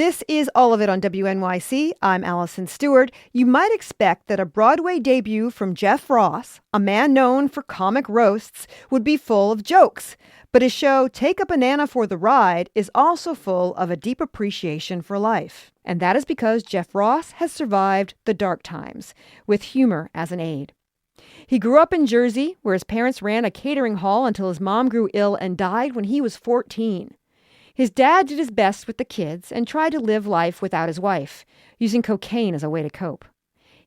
This is All of It on WNYC. I'm Allison Stewart. You might expect that a Broadway debut from Jeff Ross, a man known for comic roasts, would be full of jokes. But his show, Take a Banana for the Ride, is also full of a deep appreciation for life. And that is because Jeff Ross has survived the dark times, with humor as an aid. He grew up in Jersey, where his parents ran a catering hall until his mom grew ill and died when he was 14. His dad did his best with the kids and tried to live life without his wife, using cocaine as a way to cope.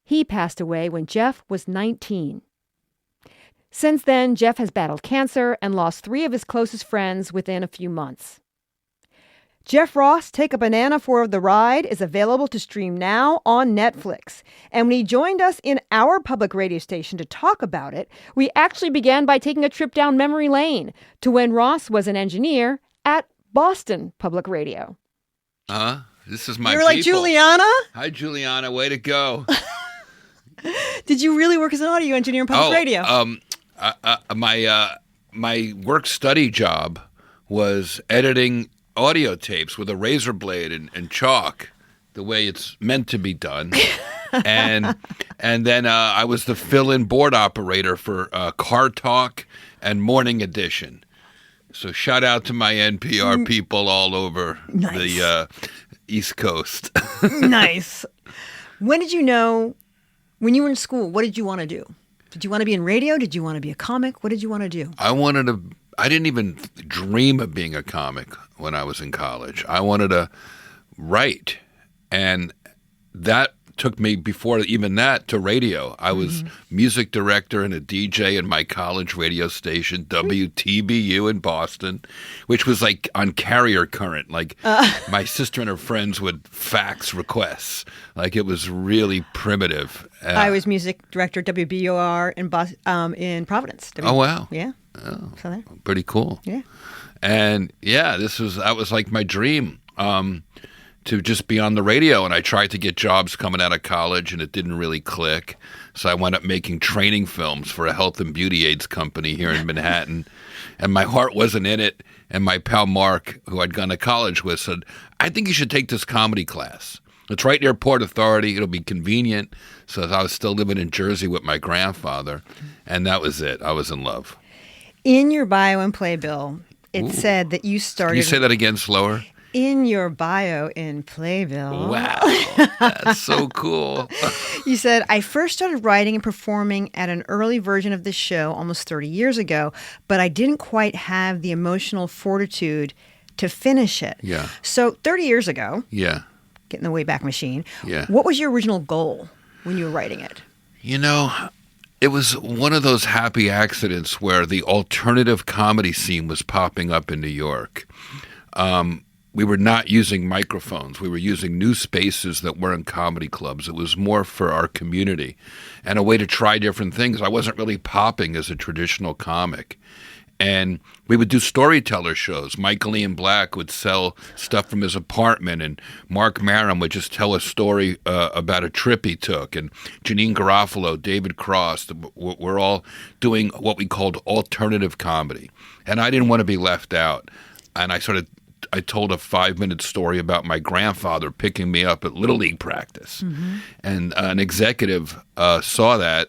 He passed away when Jeff was 19. Since then, Jeff has battled cancer and lost 3 of his closest friends within a few months. Jeff Ross, Take a Banana for the Ride is available to stream now on Netflix. And when he joined us in our public radio station to talk about it, we actually began by taking a trip down memory lane to when Ross was an engineer at Boston Public Radio. This is my You're like people. Juliana? Hi, Juliana. Way to go. Did you really work as an audio engineer in public radio? My work-study job was editing audio tapes with a razor blade and chalk, the way it's meant to be done. and then I was the fill-in board operator for Car Talk and Morning Edition. So shout out to my NPR people all over the East Coast. Nice. When did you know, when you were in school, what did you want to do? Did you want to be in radio? Did you want to be a comic? What did you want to do? I didn't even dream of being a comic when I was in college. I wanted to write. And that took me, before even that, to radio. I was music director and a DJ in my college radio station, WTBU in Boston, which was like on carrier current. Like my sister and her friends would fax requests. Like it was really primitive. I was music director at WBUR in Providence. Oh, wow. Yeah. Oh, So there. pretty cool. Yeah. And yeah, that was like my dream. To just be on the radio, and I tried to get jobs coming out of college, and it didn't really click. So I wound up making training films for a health and beauty aids company here in Manhattan, and my heart wasn't in it. And my pal Mark, who I'd gone to college with, said, "I think you should take this comedy class. It's right near Port Authority. It'll be convenient." So I was still living in Jersey with my grandfather, and that was it. I was in love. In your bio and playbill, it said that you started... Can you say that again slower? In your bio in Playbill. Wow, that's so cool. You said, I first started writing and performing at an early version of this show almost 30 years ago, but I didn't quite have the emotional fortitude to finish it. Yeah. So 30 years ago, Yeah. getting the Wayback Machine, Yeah. what was your original goal when you were writing it? You know, it was one of those happy accidents where the alternative comedy scene was popping up in New York. We were not using microphones. We were using new spaces that weren't comedy clubs. It was more for our community and a way to try different things. I wasn't really popping as a traditional comic. And we would do storyteller shows. Michael Ian Black would sell stuff from his apartment, and Mark Maron would just tell a story about a trip he took. And Janine Garofalo, David Cross, we're all doing what we called alternative comedy. And I didn't want to be left out. And I told a 5-minute story about my grandfather picking me up at Little League practice. And an executive saw that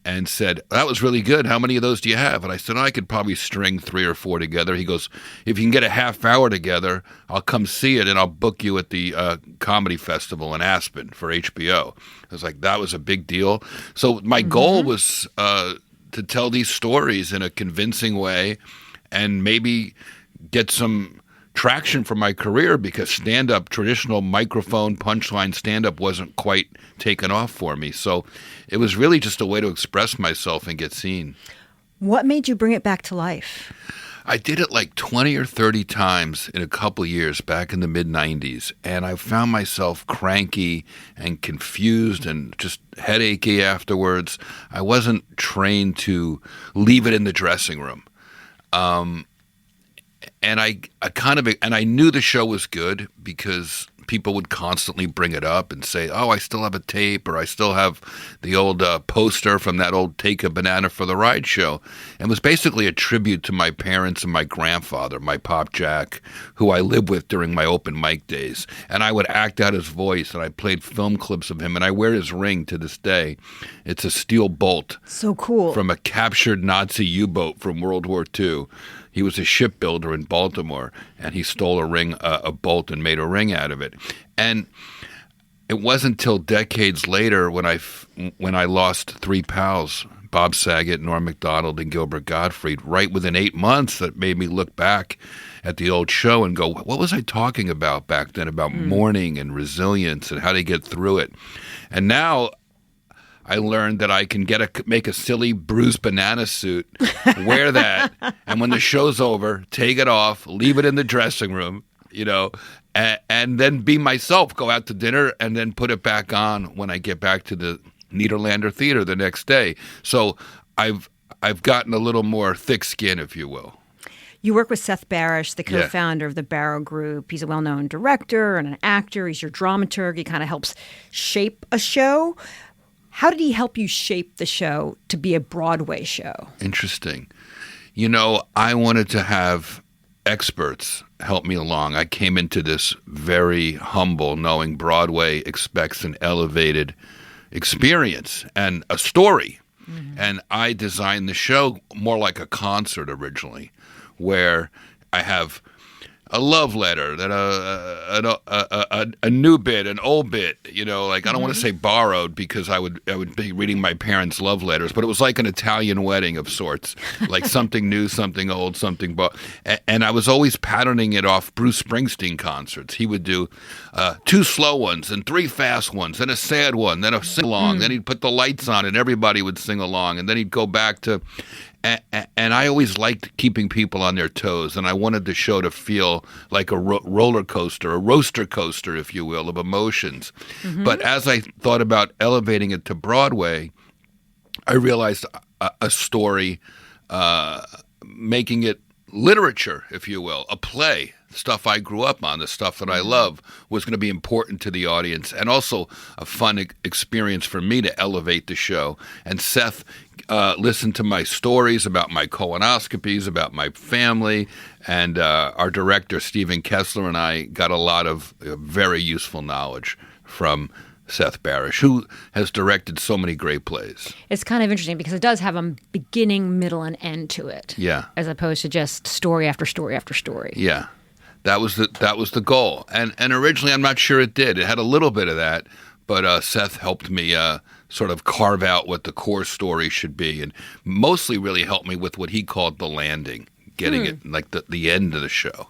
and said, "That was really good. How many of those do you have?" And I said, I could probably string 3 or 4 together. He goes, "If you can get a half hour together, I'll come see it and I'll book you at the Comedy Festival in Aspen for HBO. I was like, that was a big deal. So my goal was to tell these stories in a convincing way and maybe get some traction for my career, because stand-up, traditional microphone punchline stand-up wasn't quite taken off for me. So it was really just a way to express myself and get seen. What made you bring it back to life? I did it like 20 or 30 times in a couple years back in the mid-90s, and I found myself cranky and confused and just headachy afterwards. I wasn't trained to leave it in the dressing room. I knew the show was good because people would constantly bring it up and say, "Oh, I still have a tape," or "I still have the old poster from that old Take a Banana for the Ride show." And it was basically a tribute to my parents and my grandfather, my Pop Jack, who I lived with during my open mic days. And I would act out his voice, and I played film clips of him, and I wear his ring to this day. It's a steel bolt. So cool. From a captured Nazi U-boat from World War II. He was a shipbuilder in Baltimore, and he stole a bolt and made a ring out of it. And it wasn't until decades later when I lost three pals, Bob Saget, Norm Macdonald, and Gilbert Gottfried, right within 8 months, that made me look back at the old show and go, what was I talking about back then about mourning and resilience and how to get through it? And now I learned that I can make a silly bruised banana suit, wear that, and when the show's over, take it off, leave it in the dressing room, and then be myself, go out to dinner, and then put it back on when I get back to the Nederlander Theater the next day. So I've gotten a little more thick skin, if you will. You work with Seth Barish, the co-founder of the Barrow Group. He's a well-known director and an actor. He's your dramaturg. He kind of helps shape a show. How did he help you shape the show to be a Broadway show? Interesting. I wanted to have experts help me along. I came into this very humble, knowing Broadway expects an elevated experience and a story. Mm-hmm. And I designed the show more like a concert originally, where I have a love letter, then a new bit, an old bit, I don't want to say borrowed because I would be reading my parents' love letters, but it was like an Italian wedding of sorts, like something new, something old, something and I was always patterning it off Bruce Springsteen concerts. He would do 2 slow ones and 3 fast ones, and a sad one, then a sing-along, then he'd put the lights on and everybody would sing along, and then he'd go back to... And I always liked keeping people on their toes, and I wanted the show to feel like a roller coaster, a roaster coaster, if you will, of emotions. Mm-hmm. But as I thought about elevating it to Broadway, I realized a story, making it literature, if you will, a play, stuff I grew up on, the stuff that I love, was going to be important to the audience, and also a fun experience for me to elevate the show. And Seth listened to my stories about my colonoscopies, about my family, and our director, Stephen Kessler, and I got a lot of very useful knowledge from Seth Barish, who has directed so many great plays. It's kind of interesting because it does have a beginning, middle, and end to it. Yeah. As opposed to just story after story after story. Yeah. That was the goal. And originally, I'm not sure it did. It had a little bit of that, but Seth helped me sort of carve out what the core story should be, and mostly really helped me with what he called the landing, getting it like the end of the show.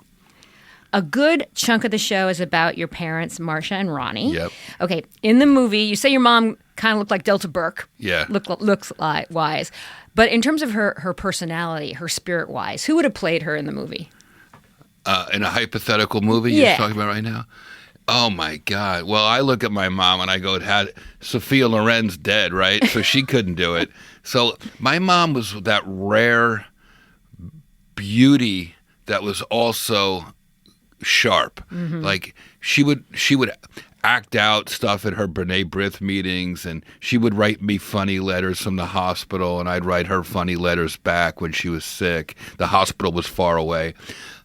A good chunk of the show is about your parents, Marcia and Ronnie. Yep. Okay, in the movie, you say your mom kind of looked like Delta Burke. Yeah. Looks like wise. But in terms of her personality, her spirit-wise, who would have played her in the movie? In a hypothetical movie you're talking about right now? Oh, my God. Well, I look at my mom and I go, Sophia Loren's dead, right? So she couldn't do it. So my mom was that rare beauty that was also sharp. Mm-hmm. Like she would act out stuff at her Brene Brith meetings, and she would write me funny letters from the hospital, and I'd write her funny letters back when she was sick. The hospital was far away.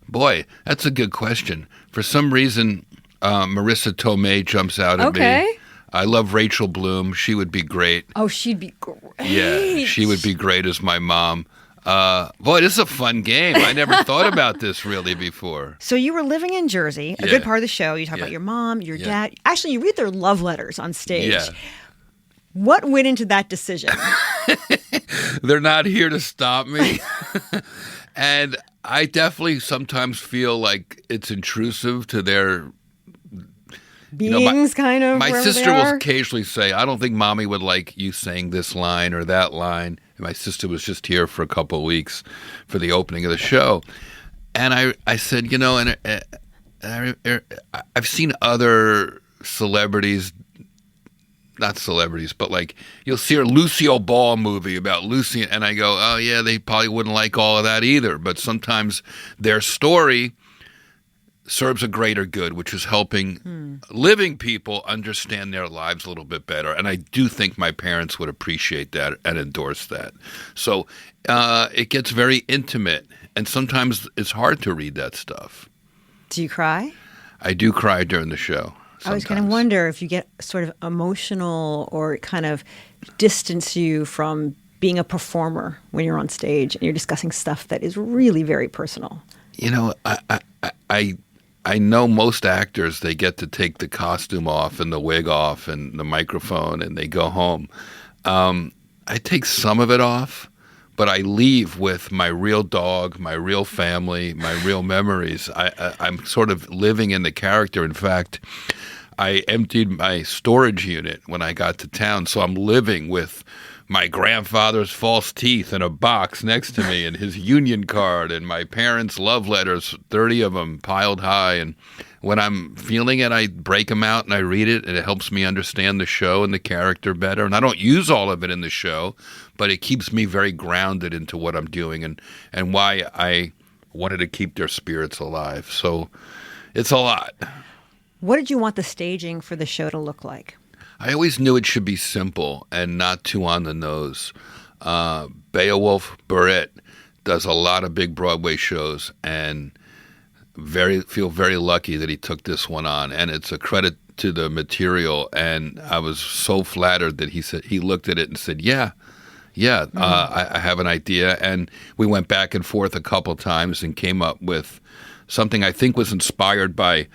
Boy, that's a good question. For some reason, Marissa Tomei jumps out at me. I love Rachel Bloom. She would be great. Oh, she'd be great. Yeah, she would be great as my mom. Boy, this is a fun game. I never thought about this really before. So you were living in Jersey, a good part of the show. You talk about your mom, your dad. Actually, you read their love letters on stage. Yeah. What went into that decision? They're not here to stop me. And I definitely sometimes feel like it's intrusive to their beings, kind of. My sister will occasionally say, I don't think Mommy would like you saying this line or that line. And my sister was just here for a couple of weeks for the opening of the show. And I said, I've seen other celebrities not celebrities, but like you'll see a Lucille Ball movie about Lucy, and I go, oh yeah, they probably wouldn't like all of that either. But sometimes their story serves a greater good, which is helping living people understand their lives a little bit better. And I do think my parents would appreciate that and endorse that. So it gets very intimate, and sometimes it's hard to read that stuff. Do you cry? I do cry during the show. Sometimes. I was going to wonder if you get sort of emotional or kind of distance you from being a performer when you're on stage and you're discussing stuff that is really very personal. You know, I know most actors, they get to take the costume off and the wig off and the microphone and they go home. I take some of it off, but I leave with my real dog, my real family, my real memories. I'm sort of living in the character. In fact, I emptied my storage unit when I got to town, so I'm living with my grandfather's false teeth in a box next to me and his union card and my parents' love letters, 30 of them piled high. And when I'm feeling it, I break them out and I read it, and it helps me understand the show and the character better. And I don't use all of it in the show, but it keeps me very grounded into what I'm doing and why I wanted to keep their spirits alive. So it's a lot. What did you want the staging for the show to look like? I always knew it should be simple and not too on the nose. Beowulf Barrett does a lot of big Broadway shows, and feel very lucky that he took this one on. And it's a credit to the material. And I was so flattered that he looked at it and said, "Yeah, I have an idea." And we went back and forth a couple times and came up with something I think was inspired by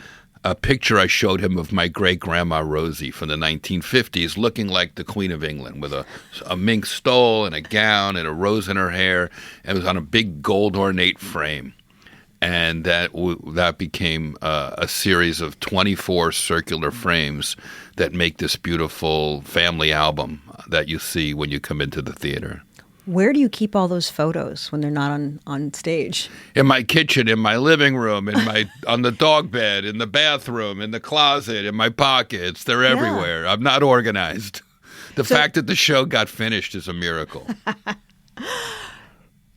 a picture I showed him of my great-grandma Rosie from the 1950s, looking like the Queen of England with a mink stole and a gown and a rose in her hair. And it was on a big gold ornate frame. And that became a series of 24 circular frames that make this beautiful family album that you see when you come into the theater. Where do you keep all those photos when they're not on stage? In my kitchen, in my living room, on the dog bed, in the bathroom, in the closet, in my pockets. They're everywhere. I'm not organized. The fact that the show got finished is a miracle.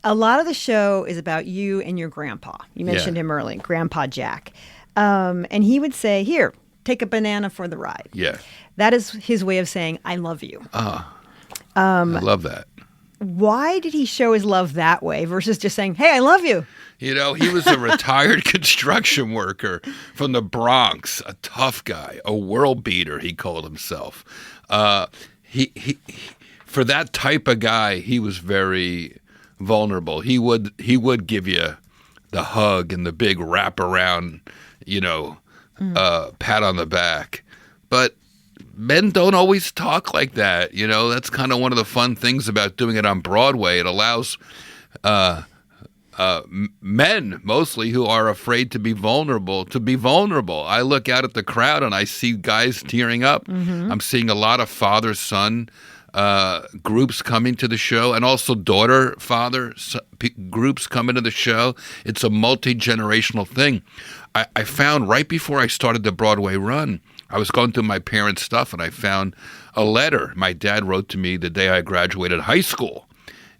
A lot of the show is about you and your grandpa. You mentioned him earlier, Grandpa Jack. And he would say, "Here, take a banana for the ride." Yeah. That is his way of saying, "I love you." I love that. Why did he show his love that way versus just saying, "Hey, I love you"? You know, he was a retired construction worker from the Bronx, a tough guy, a world beater, he called himself. He for that type of guy, he was very vulnerable. He would give you the hug and the big wraparound, pat on the back. But men don't always talk like that. You know, that's kind of one of the fun things about doing it on Broadway. It allows men, mostly, who are afraid to be vulnerable. I look out at the crowd and I see guys tearing up. Mm-hmm. I'm seeing a lot of father-son groups coming to the show, and also daughter-father groups coming to the show. It's a multi-generational thing. I found right before I started the Broadway run, I was going through my parents' stuff, and I found a letter my dad wrote to me the day I graduated high school.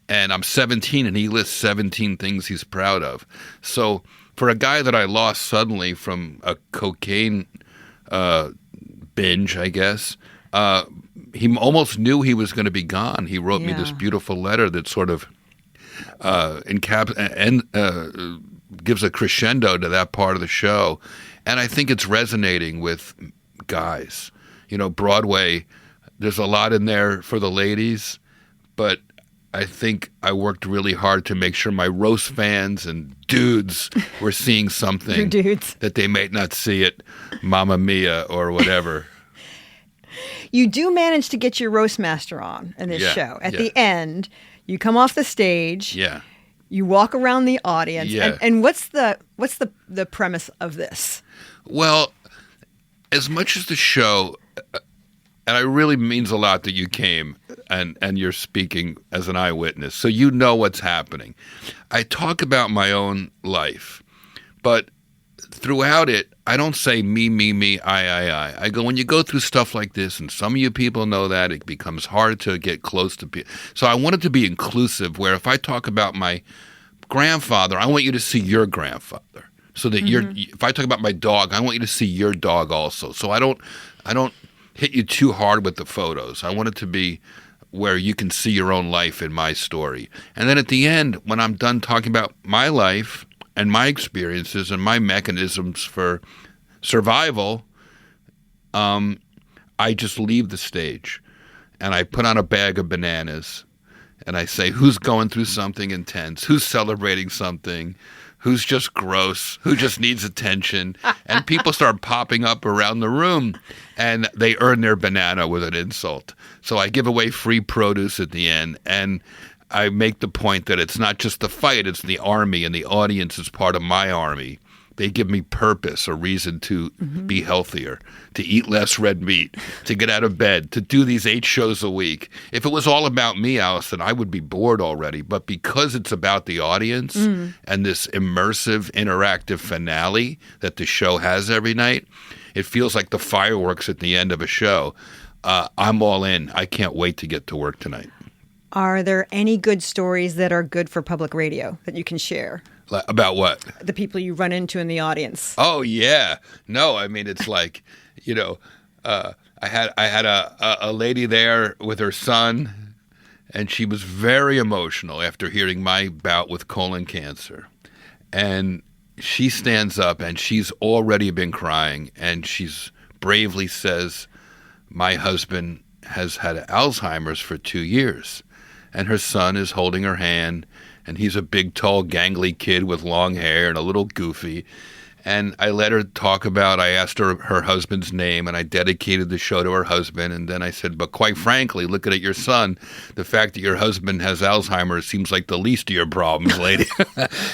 And I'm 17, and he lists 17 things he's proud of. So for a guy that I lost suddenly from a cocaine binge, I guess, he almost knew he was going to be gone. He wrote me this beautiful letter that sort of gives a crescendo to that part of the show. And I think it's resonating with guys. You know, Broadway, there's a lot in there for the ladies, but I think I worked really hard to make sure my roast fans and dudes were seeing something that they might not see at Mamma Mia or whatever. You do manage to get your roast master on in this show. At the end, you come off the stage. Yeah. You walk around the audience. Yeah. And what's the premise of this? Well, as much as the show, and it really means a lot that you came and you're speaking as an eyewitness, so you know what's happening. I talk about my own life, but throughout it, I don't say me, I. I go, when you go through stuff like this, and some of you people know that, it becomes hard to get close to people. So I want it to be inclusive, where if I talk about my grandfather, I want you to see your grandfather. So that if I talk about my dog, I want you to see your dog also. So I don't hit you too hard with the photos. I want it to be where you can see your own life in my story. And then at the end, when I'm done talking about my life and my experiences and my mechanisms for survival, I just leave the stage and I put on a bag of bananas and I say, who's going through something intense? Who's celebrating something? Who's just gross? Who just needs attention? And people start popping up around the room, and they earn their banana with an insult. So I give away free produce at the end, and I make the point that it's not just the fight, it's the army, and the audience is part of my army. They give me purpose, a reason to be healthier, to eat less red meat, to get out of bed, to do these 8 shows a week. If it was all about me, Allison, I would be bored already. But because it's about the audience and this immersive, interactive finale that the show has every night, it feels like the fireworks at the end of a show. I'm all in. I can't wait to get to work tonight. Are there any good stories that are good for public radio that you can share? About what? The people you run into in the audience. Oh, yeah. No, I mean, it's like, I had a lady there with her son, and she was very emotional after hearing my bout with colon cancer. And she stands up, and she's already been crying, and she's bravely says, my husband has had Alzheimer's for 2 years. And her son is holding her hand, and he's a big, tall, gangly kid with long hair and a little goofy. And I let her talk about, I asked her her husband's name, and I dedicated the show to her husband. And then I said, but quite frankly, looking at your son, the fact that your husband has Alzheimer's seems like the least of your problems, lady.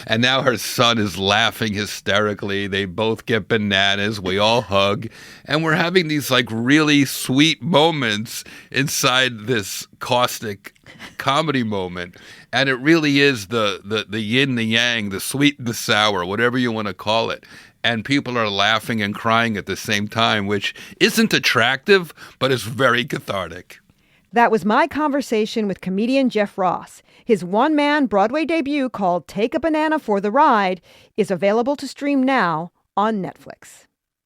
And now her son is laughing hysterically. They both get bananas. We all hug. And we're having these like really sweet moments inside this caustic comedy moment. And it really is the yin, the yang, the sweet and the sour, whatever you want to call it. And people are laughing and crying at the same time, which isn't attractive, but is very cathartic. That was my conversation with comedian Jeff Ross. His one-man Broadway debut called Take a Banana for the Ride is available to stream now on Netflix.